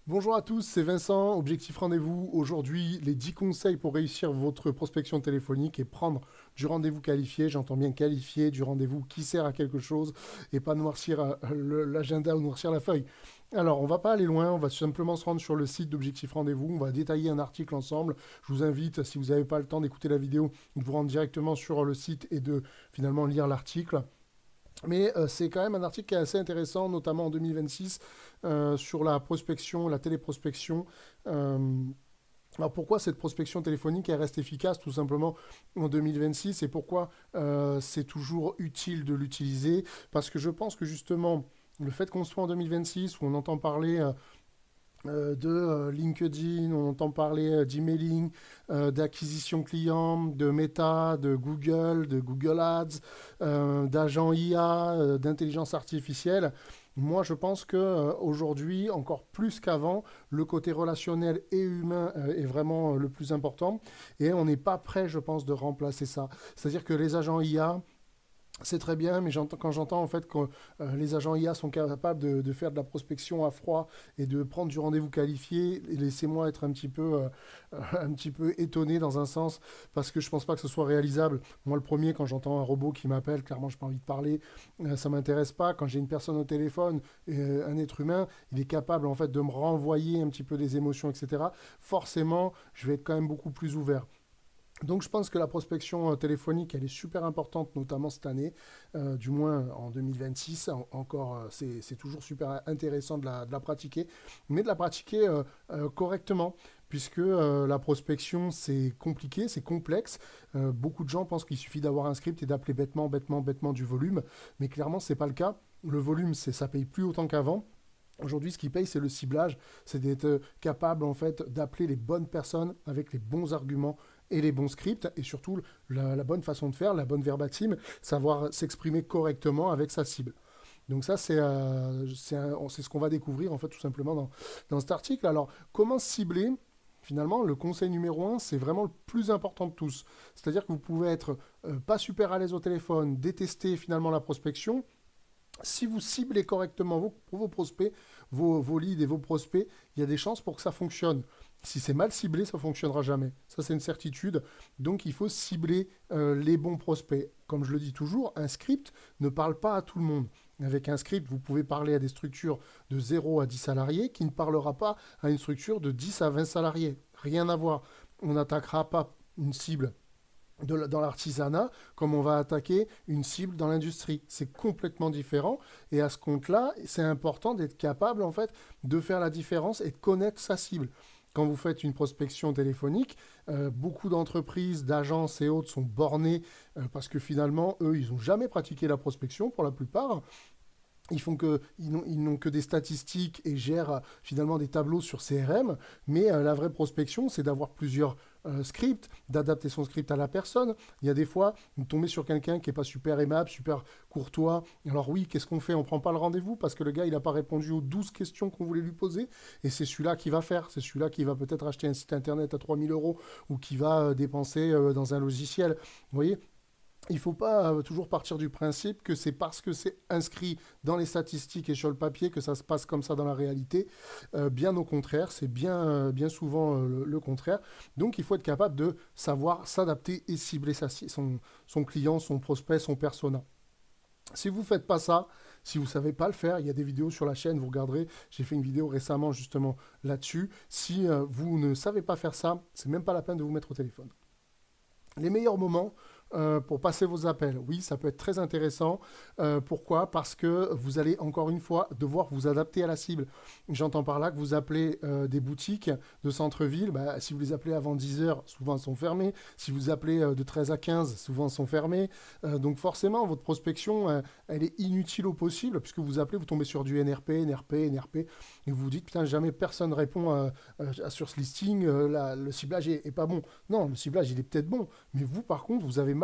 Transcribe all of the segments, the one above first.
Bonjour à tous, c'est Vincent, Objectif Rendez-vous. Aujourd'hui, les 10 conseils pour réussir votre prospection téléphonique et prendre du rendez-vous qualifié. J'entends bien qualifié, du rendez-vous qui sert à quelque chose et pas noircir l'agenda ou noircir la feuille. Alors, on va pas aller loin, on va simplement se rendre sur le site d'Objectif Rendez-vous, on va détailler un article ensemble. Je vous invite, si vous n'avez pas le temps d'écouter la vidéo, de vous rendre directement sur le site et de finalement lire l'article. Mais c'est quand même un article qui est assez intéressant, notamment en 2026, sur la prospection, la téléprospection. Euh, alors pourquoi cette prospection téléphonique elle reste efficace tout simplement en 2026 et pourquoi c'est toujours utile de l'utiliser? Parce que je pense que justement le fait qu'on soit en 2026 où on entend parler de LinkedIn, on entend parler d'emailing, d'acquisition client, de Meta, de Google Ads, d'agents IA, d'intelligence artificielle. Moi, je pense que aujourd'hui, encore plus qu'avant, le côté relationnel et humain est vraiment le plus important. Et on n'est pas prêt, je pense, de remplacer ça. C'est-à-dire que les agents IA, c'est très bien, mais quand j'entends en fait que les agents IA sont capables de faire de la prospection à froid et de prendre du rendez-vous qualifié, laissez-moi être un petit peu étonné dans un sens, parce que je pense pas que ce soit réalisable. Moi, le premier, quand j'entends un robot qui m'appelle, clairement, je n'ai pas envie de parler, ça m'intéresse pas. Quand j'ai une personne au téléphone, un être humain, il est capable en fait de me renvoyer un petit peu des émotions, etc. Forcément, je vais être quand même beaucoup plus ouvert. Donc je pense que la prospection téléphonique, elle est super importante, notamment cette année, du moins en 2026. Encore, c'est toujours super intéressant de la pratiquer, mais de la pratiquer correctement, puisque la prospection, c'est compliqué, c'est complexe. Beaucoup de gens pensent qu'il suffit d'avoir un script et d'appeler bêtement, bêtement, bêtement du volume, mais clairement, c'est pas le cas. Le volume, ça paye plus autant qu'avant. Aujourd'hui, ce qui paye, c'est le ciblage, c'est d'être capable en fait d'appeler les bonnes personnes avec les bons arguments et les bons scripts, et surtout la bonne façon de faire, la bonne verbatim, savoir s'exprimer correctement avec sa cible. Donc ça, c'est ce qu'on va découvrir en fait tout simplement dans cet article. Alors, comment cibler? Finalement, le conseil numéro un, c'est vraiment le plus important de tous. C'est-à-dire que vous pouvez être pas super à l'aise au téléphone, détester finalement la prospection, si vous ciblez correctement vos prospects, vos leads et vos prospects, il y a des chances pour que ça fonctionne. Si c'est mal ciblé, ça ne fonctionnera jamais. Ça, c'est une certitude. Donc, il faut cibler les bons prospects. Comme je le dis toujours, un script ne parle pas à tout le monde. Avec un script, vous pouvez parler à des structures de 0 à 10 salariés qui ne parlera pas à une structure de 10 à 20 salariés. Rien à voir. On n'attaquera pas une cible dans l'artisanat comme on va attaquer une cible dans l'industrie. C'est complètement différent et à ce compte-là, c'est important d'être capable en fait de faire la différence et de connaître sa cible. Quand vous faites une prospection téléphonique, beaucoup d'entreprises, d'agences et autres sont bornées parce que finalement, eux, ils n'ont jamais pratiqué la prospection pour la plupart. Ils n'ont que des statistiques et gèrent finalement des tableaux sur CRM, mais la vraie prospection, c'est d'avoir plusieurs scripts, d'adapter son script à la personne. Il y a des fois, vous tombez sur quelqu'un qui n'est pas super aimable, super courtois. Alors oui, qu'est-ce qu'on fait? On ne prend pas le rendez-vous parce que le gars, il n'a pas répondu aux 12 questions qu'on voulait lui poser, et c'est celui-là qui va faire. C'est celui-là qui va peut-être acheter un site internet à 3 000 € ou qui va dépenser dans un logiciel. Vous voyez, il ne faut pas toujours partir du principe que c'est parce que c'est inscrit dans les statistiques et sur le papier que ça se passe comme ça dans la réalité. Bien au contraire, c'est bien souvent le contraire. Donc il faut être capable de savoir s'adapter et cibler son client, son prospect, son persona. Si vous ne faites pas ça, si vous ne savez pas le faire, il y a des vidéos sur la chaîne, vous regarderez. J'ai fait une vidéo récemment justement là-dessus. Si vous ne savez pas faire ça, c'est même pas la peine de vous mettre au téléphone. Les meilleurs moments pour passer vos appels. Oui, ça peut être très intéressant. Pourquoi? Parce que vous allez encore une fois devoir vous adapter à la cible. J'entends par là que vous appelez des boutiques de centre-ville. Bah, si vous les appelez avant 10 heures, souvent elles sont fermées. Si vous appelez de 13 à 15, souvent elles sont fermées. Donc forcément, votre prospection, elle est inutile au possible puisque vous appelez, vous tombez sur du NRP, NRP, NRP et vous vous dites, putain, jamais personne répond sur ce listing, le ciblage est pas bon. Non, le ciblage, il est peut-être bon, mais vous, par contre, vous avez mal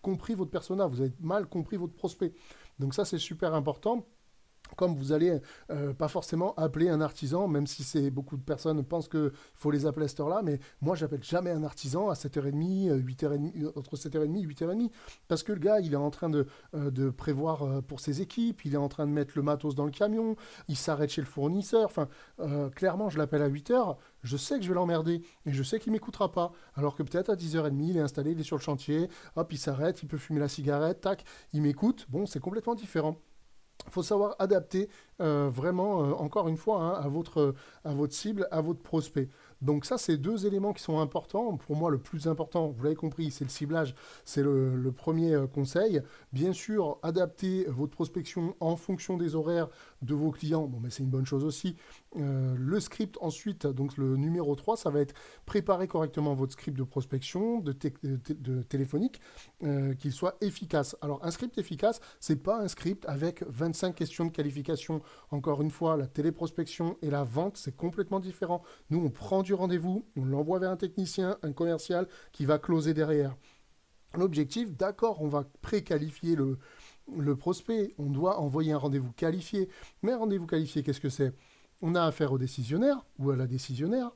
compris votre persona, vous avez mal compris votre prospect. Donc ça, c'est super important. Comme vous allez pas forcément appeler un artisan, même si beaucoup de personnes pensent qu'il faut les appeler à cette heure-là, mais moi j'appelle jamais un artisan à 7h30, 8h30, entre 7h30 et 8h30, parce que le gars il est en train de prévoir pour ses équipes, il est en train de mettre le matos dans le camion, il s'arrête chez le fournisseur, enfin clairement je l'appelle à 8h, je sais que je vais l'emmerder, et je sais qu'il m'écoutera pas, alors que peut-être à 10h30 il est installé, il est sur le chantier, hop il s'arrête, il peut fumer la cigarette, tac, il m'écoute, bon c'est complètement différent. Il faut savoir adapter vraiment, encore une fois, hein, à votre cible, à votre prospect. Donc ça, c'est deux éléments qui sont importants. Pour moi, le plus important, vous l'avez compris, c'est le ciblage. C'est le premier conseil. Bien sûr, adapter votre prospection en fonction des horaires de vos clients. Bon, mais c'est une bonne chose aussi. Le script ensuite, donc le numéro 3, ça va être préparer correctement votre script de prospection, de téléphonique, qu'il soit efficace. Alors, un script efficace, c'est pas un script avec 25 questions de qualification. Encore une fois, la téléprospection et la vente, c'est complètement différent. Nous, on prend du rendez-vous, on l'envoie vers un technicien, un commercial qui va closer derrière. L'objectif, d'accord, on va préqualifier le prospect, on doit envoyer un rendez-vous qualifié. Mais un rendez-vous qualifié, qu'est-ce que c'est? On a affaire au décisionnaire ou à la décisionnaire.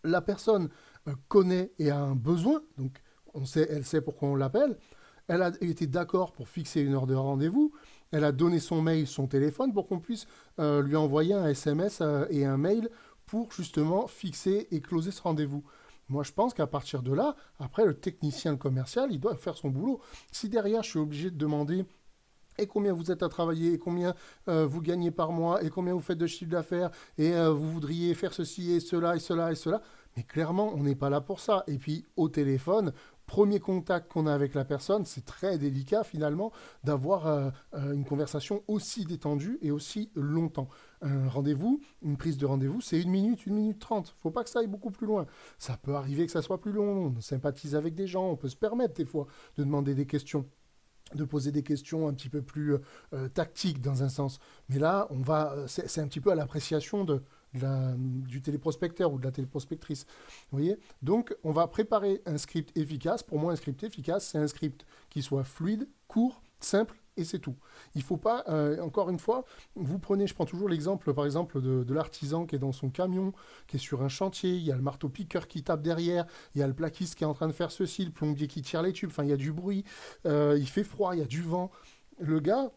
La personne connaît et a un besoin, donc elle sait pourquoi on l'appelle. Elle a été d'accord pour fixer une heure de rendez-vous. Elle a donné son mail, son téléphone pour qu'on puisse lui envoyer un SMS et un mail pour justement fixer et closer ce rendez-vous. Moi, je pense qu'à partir de là, après, le technicien, le commercial, il doit faire son boulot. Si derrière, je suis obligé de demander et combien vous êtes à travailler, et combien vous gagnez par mois, et combien vous faites de chiffre d'affaires, et vous voudriez faire ceci et cela et cela et cela. Mais clairement, on n'est pas là pour ça. Et puis, au téléphone, premier contact qu'on a avec la personne, c'est très délicat finalement d'avoir une conversation aussi détendue et aussi longtemps. Un rendez-vous, une prise de rendez-vous, c'est 1 minute 30. Faut pas que ça aille beaucoup plus loin. Ça peut arriver que ça soit plus long. On sympathise avec des gens, on peut se permettre des fois de demander des questions, de poser des questions un petit peu plus tactiques dans un sens. Mais là, c'est un petit peu à l'appréciation du téléprospecteur ou de la téléprospectrice. Vous voyez? Donc, on va préparer un script efficace. Pour moi, un script efficace, c'est un script qui soit fluide, court, simple, et c'est tout. Il ne faut pas, encore une fois, je prends toujours l'exemple, par exemple, de l'artisan qui est dans son camion, qui est sur un chantier, il y a le marteau-piqueur qui tape derrière, il y a le plaquiste qui est en train de faire ceci, le plombier qui tire les tubes, enfin, il y a du bruit, il fait froid, il y a du vent. Le gars,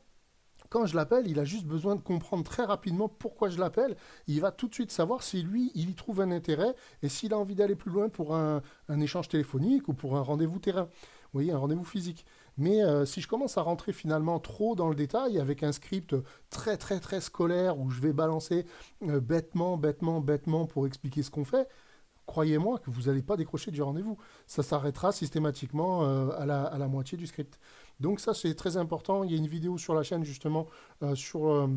quand je l'appelle, il a juste besoin de comprendre très rapidement pourquoi je l'appelle. Il va tout de suite savoir si lui, il y trouve un intérêt et s'il a envie d'aller plus loin pour un échange téléphonique ou pour un rendez-vous terrain. Vous voyez, un rendez-vous physique. Mais si je commence à rentrer finalement trop dans le détail avec un script très très très scolaire où je vais balancer bêtement pour expliquer ce qu'on fait, croyez-moi que vous n'allez pas décrocher du rendez-vous. Ça s'arrêtera systématiquement à la moitié du script. Donc ça, c'est très important. Il y a une vidéo sur la chaîne justement sur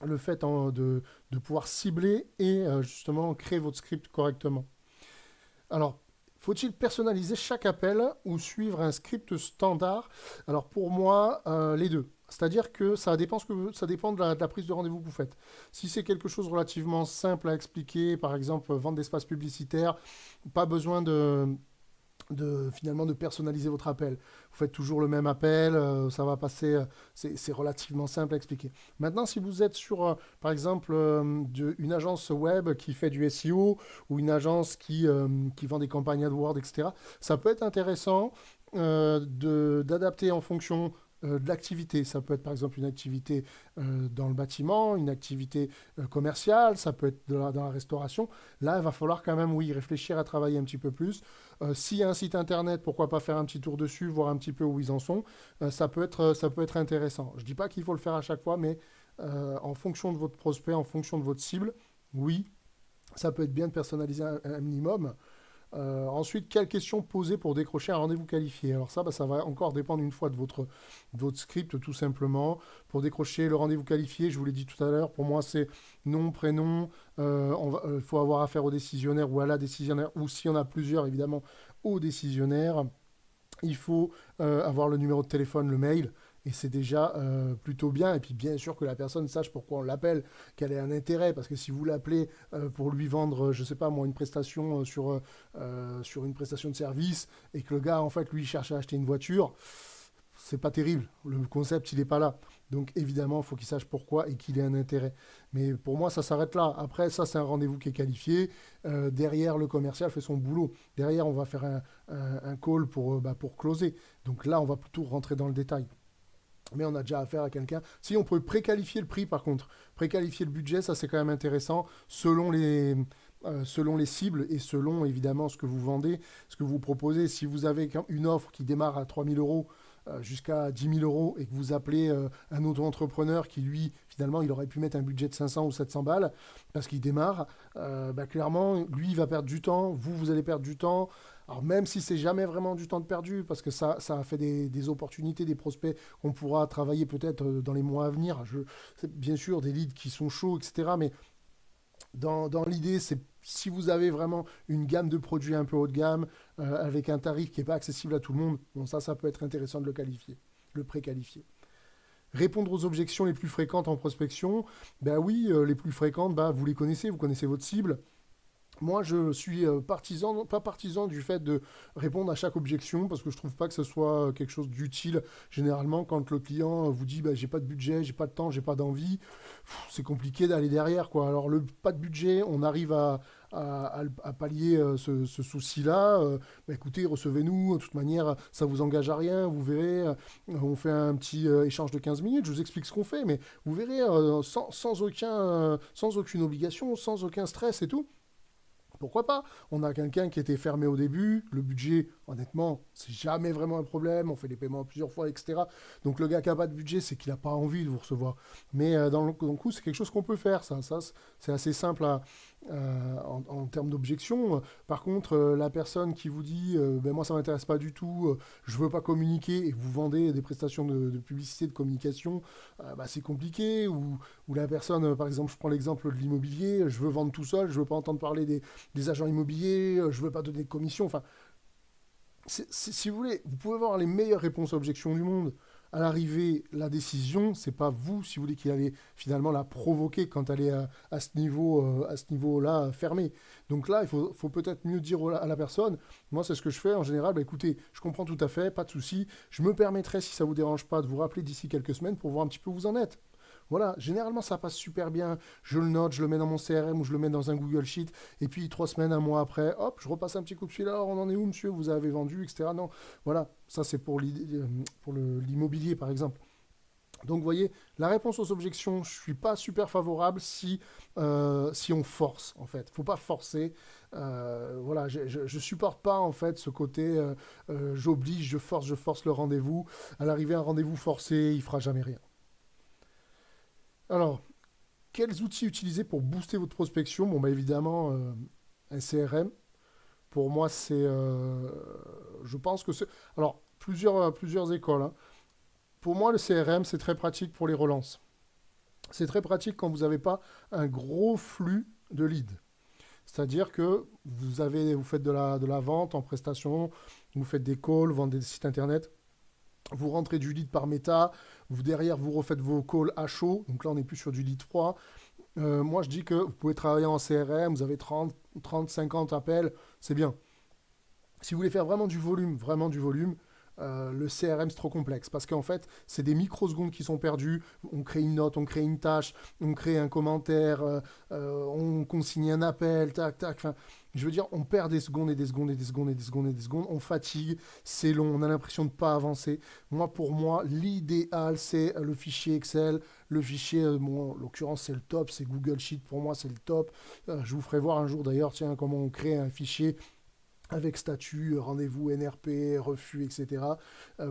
le fait de pouvoir cibler et justement créer votre script correctement. Alors, faut-il personnaliser chaque appel ou suivre un script standard? Alors pour moi, les deux. C'est-à-dire que ça dépend de la prise de rendez-vous que vous faites. Si c'est quelque chose relativement simple à expliquer, par exemple vente d'espace publicitaire, pas besoin finalement de personnaliser votre appel. Vous faites toujours le même appel, ça va passer, c'est relativement simple à expliquer. Maintenant, si vous êtes sur, par exemple, une agence web qui fait du SEO ou une agence qui vend des campagnes AdWords, etc., ça peut être intéressant d'adapter en fonction de l'activité. Ça peut être par exemple une activité dans le bâtiment, une activité commerciale, ça peut être dans la restauration. Là, il va falloir quand même, oui, réfléchir à travailler un petit peu plus. S'il y a un site internet, pourquoi pas faire un petit tour dessus, voir un petit peu où ils en sont. Ça peut être intéressant. Je ne dis pas qu'il faut le faire à chaque fois, mais en fonction de votre prospect, en fonction de votre cible, oui, ça peut être bien de personnaliser un minimum. Ensuite, quelles questions poser pour décrocher un rendez-vous qualifié? Alors ça, ça va encore dépendre une fois de votre script tout simplement. Pour décrocher le rendez-vous qualifié, je vous l'ai dit tout à l'heure, pour moi c'est nom, prénom, il faut avoir affaire au décisionnaire ou à la décisionnaire, ou si on a plusieurs évidemment, au décisionnaire. Il faut avoir le numéro de téléphone, le mail, et c'est déjà plutôt bien. Et puis bien sûr que la personne sache pourquoi on l'appelle, qu'elle ait un intérêt, parce que si vous l'appelez pour lui vendre, je sais pas moi, une prestation sur une prestation de service, et que le gars en fait lui cherche à acheter une voiture, c'est pas terrible. Le concept il n'est pas là. Donc évidemment, il faut qu'il sache pourquoi et qu'il ait un intérêt. Mais pour moi, ça s'arrête là. Après, ça, c'est un rendez-vous qui est qualifié. Derrière, le commercial fait son boulot. Derrière, on va faire un call pour closer. Donc là, on va plutôt rentrer dans le détail. Mais on a déjà affaire à quelqu'un. Si on peut préqualifier le prix, par contre, préqualifier le budget, ça c'est quand même intéressant selon les cibles et selon évidemment ce que vous vendez, ce que vous proposez. Si vous avez une offre qui démarre à 3 000 € jusqu'à 10 000 € et que vous appelez un auto-entrepreneur qui lui, finalement, il aurait pu mettre un budget de 500 ou 700 balles parce qu'il démarre, clairement, lui, il va perdre du temps, vous allez perdre du temps. Alors même si c'est jamais vraiment du temps de perdu, parce que ça a fait des opportunités, des prospects qu'on pourra travailler peut-être dans les mois à venir. C'est bien sûr des leads qui sont chauds, etc. Mais dans l'idée, c'est si vous avez vraiment une gamme de produits un peu haut de gamme, avec un tarif qui n'est pas accessible à tout le monde, bon, ça peut être intéressant de le qualifier, le préqualifier. Répondre aux objections les plus fréquentes en prospection, ben oui, les plus fréquentes, vous les connaissez, vous connaissez votre cible. Moi, je suis pas partisan du fait de répondre à chaque objection parce que je trouve pas que ce soit quelque chose d'utile. Généralement, quand le client vous dit j'ai pas de budget, j'ai pas de temps, j'ai pas d'envie, c'est compliqué d'aller derrière, quoi. Alors, le pas de budget, on arrive à pallier ce souci-là. Écoutez, recevez-nous, de toute manière, ça vous engage à rien, vous verrez. On fait un petit échange de 15 minutes, je vous explique ce qu'on fait, mais vous verrez sans aucune obligation, sans aucun stress et tout. Pourquoi pas? On a quelqu'un qui était fermé au début, le budget, honnêtement, c'est jamais vraiment un problème, on fait les paiements plusieurs fois, etc. Donc le gars qui n'a pas de budget, c'est qu'il n'a pas envie de vous recevoir. Mais dans le coup, c'est quelque chose qu'on peut faire, ça c'est assez simple en termes d'objection. Par contre, la personne qui vous dit, moi ça m'intéresse pas du tout, je veux pas communiquer, et vous vendez des prestations de publicité, de communication, c'est compliqué. Ou la personne, par exemple, je prends l'exemple de l'immobilier, je veux vendre tout seul, je veux pas entendre parler des agents immobiliers, je ne veux pas donner de commission. Enfin, si vous voulez, vous pouvez avoir les meilleures réponses à objections du monde. À l'arrivée, la décision, c'est pas vous, si vous voulez, qui allez finalement la provoquer quand elle est à ce niveau-là fermé. Donc là, il faut peut-être mieux dire à la personne, moi c'est ce que je fais en général, écoutez, je comprends tout à fait, pas de souci, je me permettrai, si ça vous dérange pas, de vous rappeler d'ici quelques semaines pour voir un petit peu où vous en êtes. Voilà, généralement ça passe super bien. Je le note, je le mets dans mon CRM ou je le mets dans un Google Sheet. Et puis 3 semaines, un mois après, hop, je repasse un petit coup de fil. Alors on en est où, monsieur? Vous avez vendu, etc. Non, voilà, ça c'est pour l'immobilier par exemple. Donc, vous voyez, la réponse aux objections, je ne suis pas super favorable si on force, en fait. Il ne faut pas forcer. Voilà, je ne supporte pas, en fait, ce côté j'oblige, je force le rendez-vous. À l'arrivée, un rendez-vous forcé, il ne fera jamais rien. Alors, quels outils utiliser pour booster votre prospection? Bon, évidemment, un CRM. Pour moi, je pense que c'est. Alors, plusieurs écoles, hein. Pour moi, le CRM, c'est très pratique pour les relances. C'est très pratique quand vous n'avez pas un gros flux de leads. C'est-à-dire que vous faites de la vente en prestation, vous faites des calls, vous vendez des sites internet, vous rentrez du lead par méta, derrière vous refaites vos calls à chaud, donc là on n'est plus sur du lead froid. Moi je dis que vous pouvez travailler en CRM, vous avez 30, 50 appels, c'est bien. Si vous voulez faire vraiment du volume, le CRM c'est trop complexe parce qu'en fait c'est des microsecondes qui sont perdues. On crée une note, on crée une tâche, on crée un commentaire, on consigne un appel, tac tac. Enfin, je veux dire, on perd des secondes et des secondes et des secondes et des secondes et des secondes. On fatigue, c'est long, on a l'impression de ne pas avancer. Pour moi, l'idéal c'est le fichier Excel, le fichier, en l'occurrence c'est le top, c'est Google Sheet. Pour moi c'est le top. Je vous ferai voir un jour d'ailleurs, tiens, comment on crée un fichier avec statut, rendez-vous NRP, refus, etc.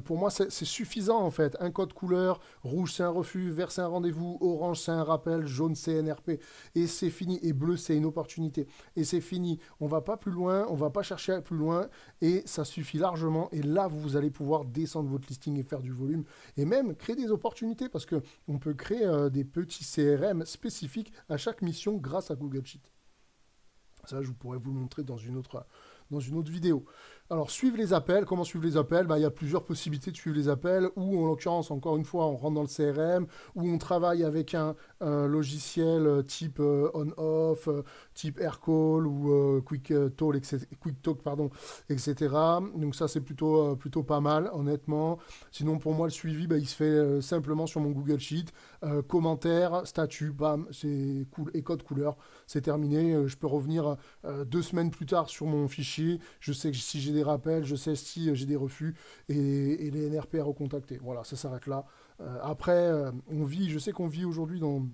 Pour moi, c'est suffisant en fait. Un code couleur, rouge c'est un refus, vert c'est un rendez-vous, orange c'est un rappel, jaune c'est NRP. Et c'est fini. Et bleu c'est une opportunité. Et c'est fini. On ne va pas plus loin, on ne va pas chercher plus loin. Et ça suffit largement. Et là, vous allez pouvoir descendre votre listing et faire du volume. Et même créer des opportunités parce qu'on peut créer des petits CRM spécifiques à chaque mission grâce à Google Sheet. Ça, je pourrais vous le montrer dans une autre vidéo. Alors, suivre les appels, comment suivre les appels? Bah, il y a plusieurs possibilités de suivre les appels, ou en l'occurrence, encore une fois, on rentre dans le CRM, ou on travaille avec un logiciel type on-off, type Aircall ou Quick Talk, pardon, etc. Donc ça, c'est plutôt pas mal, honnêtement. Sinon, pour moi, le suivi, bah, il se fait simplement sur mon Google Sheet. Commentaire, statut, bam, c'est cool, et code couleur, c'est terminé. Je peux revenir 2 semaines plus tard sur mon fichier. Je sais que si j'ai des rappels, je sais si j'ai des refus et les NRP à recontacter. Voilà, ça s'arrête là. Après, je sais qu'on vit aujourd'hui dans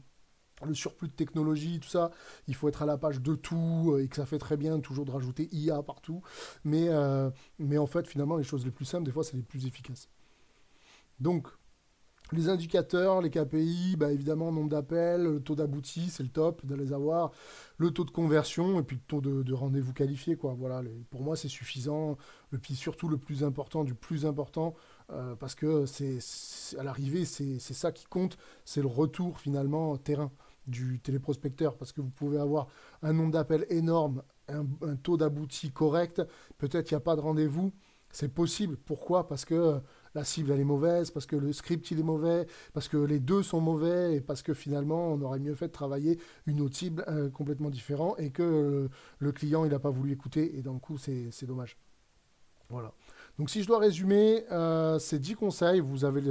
le surplus de technologie, tout ça, il faut être à la page de tout et que ça fait très bien toujours de rajouter IA partout. Mais en fait, finalement, les choses les plus simples, des fois, c'est les plus efficaces. Donc, les indicateurs, les KPI, bah évidemment, nombre d'appels, le taux d'abouti, c'est le top de les avoir, le taux de conversion et puis le taux de rendez-vous qualifié, quoi. Voilà, pour moi, c'est suffisant. Puis surtout, le plus important, du plus important, parce que à l'arrivée, c'est ça qui compte, c'est le retour finalement terrain du téléprospecteur, parce que vous pouvez avoir un nombre d'appels énorme, un taux d'abouti correct, peut-être qu'il n'y a pas de rendez-vous, c'est possible. Pourquoi? Parce que la cible elle est mauvaise, parce que le script il est mauvais, parce que les deux sont mauvais, et parce que finalement on aurait mieux fait de travailler une autre cible complètement différente et que le client il n'a pas voulu écouter et d'un coup c'est dommage. Voilà. Donc si je dois résumer, ces 10 conseils, vous avez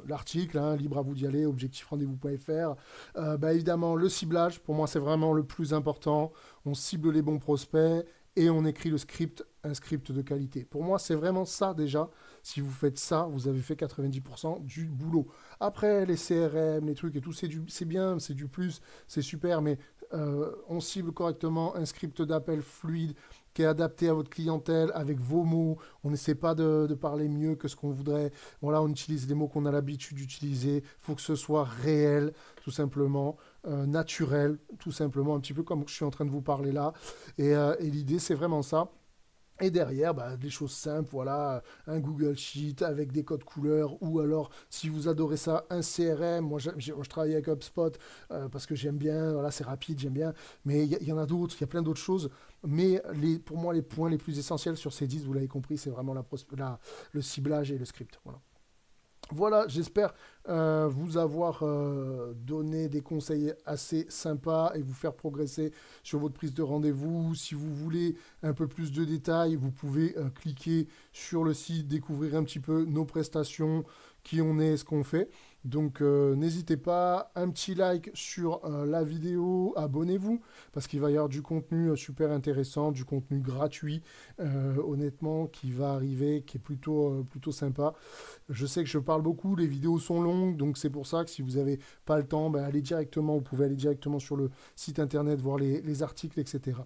l'article, hein, libre à vous d'y aller, objectifrendez-vous.fr. Bah, évidemment, le ciblage, pour moi c'est vraiment le plus important. On cible les bons prospects et on écrit le script, un script de qualité. Pour moi c'est vraiment ça déjà. Si vous faites ça, vous avez fait 90% du boulot. Après les CRM, les trucs et tout, c'est bien, c'est du plus, c'est super, mais on cible correctement un script d'appel fluide qui est adapté à votre clientèle avec vos mots. On n'essaie pas de parler mieux que ce qu'on voudrait. Voilà, on utilise les mots qu'on a l'habitude d'utiliser. Il faut que ce soit réel, tout simplement, naturel, tout simplement, un petit peu comme je suis en train de vous parler là. Et l'idée, c'est vraiment ça. Et derrière, bah, des choses simples, voilà, un Google Sheet avec des codes couleurs, ou alors, si vous adorez ça, un CRM. Moi, je travaille avec HubSpot parce que j'aime bien, voilà, c'est rapide, j'aime bien. Mais il y en a d'autres, il y a plein d'autres choses. Mais pour moi, les points les plus essentiels sur ces 10, vous l'avez compris, c'est vraiment le ciblage et le script. Voilà. Voilà, j'espère vous avoir donné des conseils assez sympas et vous faire progresser sur votre prise de rendez-vous. Si vous voulez un peu plus de détails, vous pouvez cliquer sur le site, découvrir un petit peu nos prestations, qui on est, ce qu'on fait. Donc n'hésitez pas, un petit like sur la vidéo, abonnez-vous, parce qu'il va y avoir du contenu super intéressant, du contenu gratuit, honnêtement, qui va arriver, qui est plutôt sympa. Je sais que je parle beaucoup, les vidéos sont longues, donc c'est pour ça que si vous n'avez pas le temps, ben, vous pouvez aller directement sur le site internet, voir les articles, etc.